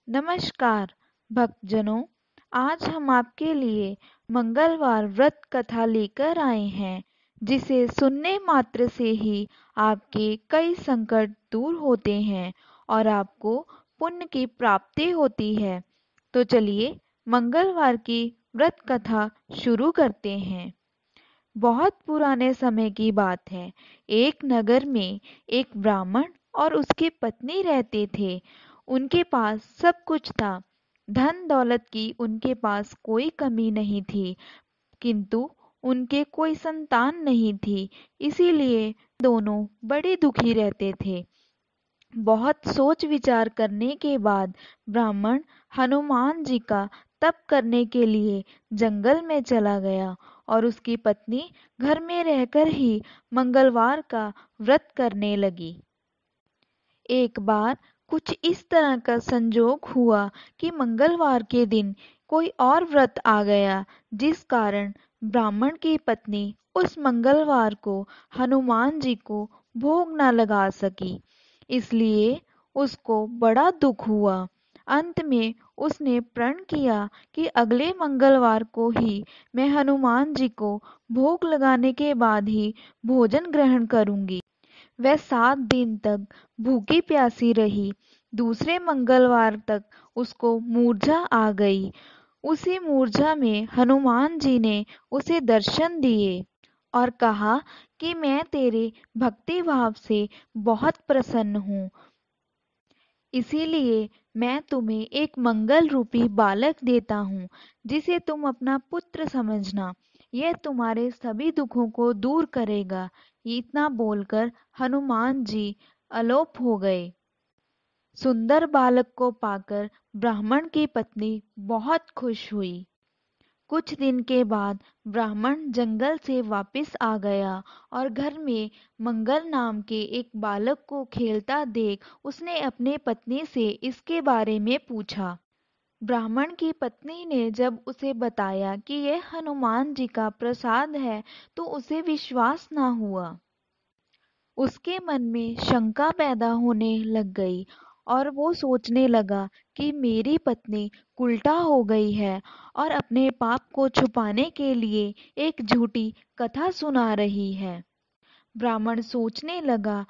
नमस्कार भक्तजनों, आज हम आपके लिए मंगलवार व्रत कथा लेकर आए हैं, जिसे सुनने मात्र से ही आपके कई संकट दूर होते हैं और आपको पुण्य की प्राप्ति होती है। तो चलिए मंगलवार की व्रत कथा शुरू करते हैं। बहुत पुराने समय की बात है। एक नगर में एक ब्राह्मण और उसकी पत्नी रहते थे। उनके पास सब कुछ था। धन दौलत की उनके पास कोई कमी नहीं थी, किंतु उनके कोई संतान नहीं थी। इसीलिए दोनों बड़े दुखी रहते थे। बहुत सोच विचार करने के बाद ब्राह्मण हनुमान जी का तप करने के लिए जंगल में चला गया और उसकी पत्नी घर में रहकर ही मंगलवार का व्रत करने लगी। एक बार कुछ इस तरह का संजोग हुआ कि मंगलवार के दिन कोई और व्रत आ गया, जिस कारण ब्राह्मण की पत्नी उस मंगलवार को हनुमान जी को भोग न लगा सकी। इसलिए उसको बड़ा दुख हुआ। अंत में उसने प्रण किया कि अगले मंगलवार को ही मैं हनुमान जी को भोग लगाने के बाद ही भोजन ग्रहण करूंगी। वह 7 दिन तक भूखी प्यासी रही। दूसरे मंगलवार तक उसको मूर्छा आ गई। उसी मूर्छा में हनुमान जी ने उसे दर्शन दिए और कहा कि मैं तेरे भक्ति भाव से बहुत प्रसन्न हूँ, इसीलिए मैं तुम्हें एक मंगल रूपी बालक देता हूँ, जिसे तुम अपना पुत्र समझना। यह तुम्हारे सभी दुखों को दूर करेगा। इतना बोलकर हनुमान जी अलोप हो गए। सुंदर बालक को पाकर ब्राह्मण की पत्नी बहुत खुश हुई। कुछ दिन के बाद ब्राह्मण जंगल से वापस आ गया और घर में मंगल नाम के एक बालक को खेलता देख उसने अपने पत्नी से इसके बारे में पूछा। ब्राह्मण की पत्नी ने जब उसे बताया कि यह हनुमान जी का प्रसाद है, तो उसे विश्वास न हुआ। उसके मन में शंका पैदा होने लग गई और वो सोचने लगा कि मेरी पत्नी उल्टा हो गई है और अपने पाप को छुपाने के लिए एक झूठी कथा सुना रही है। ब्राह्मण सोचने लगा,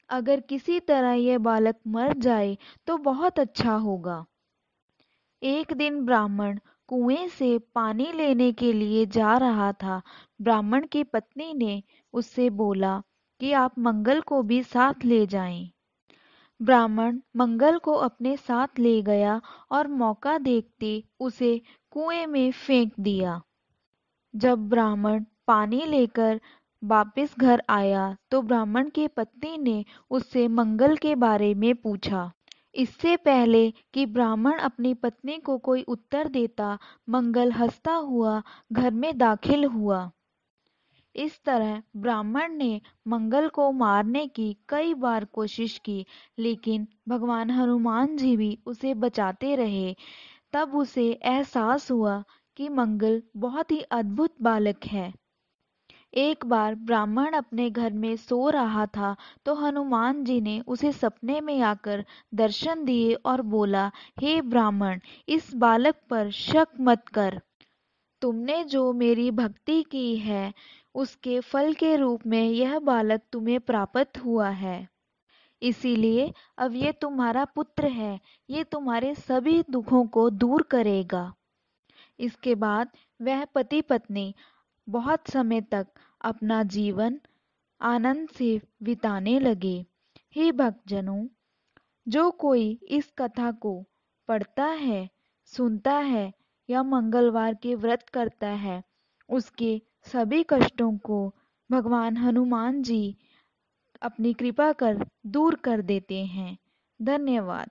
अगर किसी तरह यह बालक मर जाए तो बहुत अच्छा होगा। एक दिन ब्राह्मण कुएं से पानी लेने के लिए जा रहा था। ब्राह्मण की पत्नी ने उससे बोला कि आप मंगल को भी साथ ले जाएं। ब्राह्मण मंगल को अपने साथ ले गया और मौका देखते उसे कुएं में फेंक दिया। जब ब्राह्मण पानी लेकर वापस घर आया तो ब्राह्मण की पत्नी ने उससे मंगल के बारे में पूछा। इससे पहले कि ब्राह्मण अपनी पत्नी को कोई उत्तर देता, मंगल हंसता हुआ घर में दाखिल हुआ। इस तरह ब्राह्मण ने मंगल को मारने की कई बार कोशिश की, लेकिन भगवान हनुमान जी भी उसे बचाते रहे। तब उसे एहसास हुआ कि मंगल बहुत ही अद्भुत बालक है। एक बार ब्राह्मण अपने घर में सो रहा था तो हनुमान जी ने उसे सपने में आकर दर्शन दिए और बोला, हे ब्राह्मण, इस बालक पर शक मत कर। तुमने जो मेरी भक्ति की है, उसके फल के रूप में यह बालक तुम्हें प्राप्त हुआ है। इसीलिए अब ये तुम्हारा पुत्र है। ये तुम्हारे सभी दुखों को दूर करेगा। इसके बाद वह पति पत्नी बहुत समय तक अपना जीवन आनंद से बिताने लगे। हे भक्तजनों, जो कोई इस कथा को पढ़ता है, सुनता है या मंगलवार के व्रत करता है, उसके सभी कष्टों को भगवान हनुमान जी अपनी कृपा कर दूर कर देते हैं। धन्यवाद।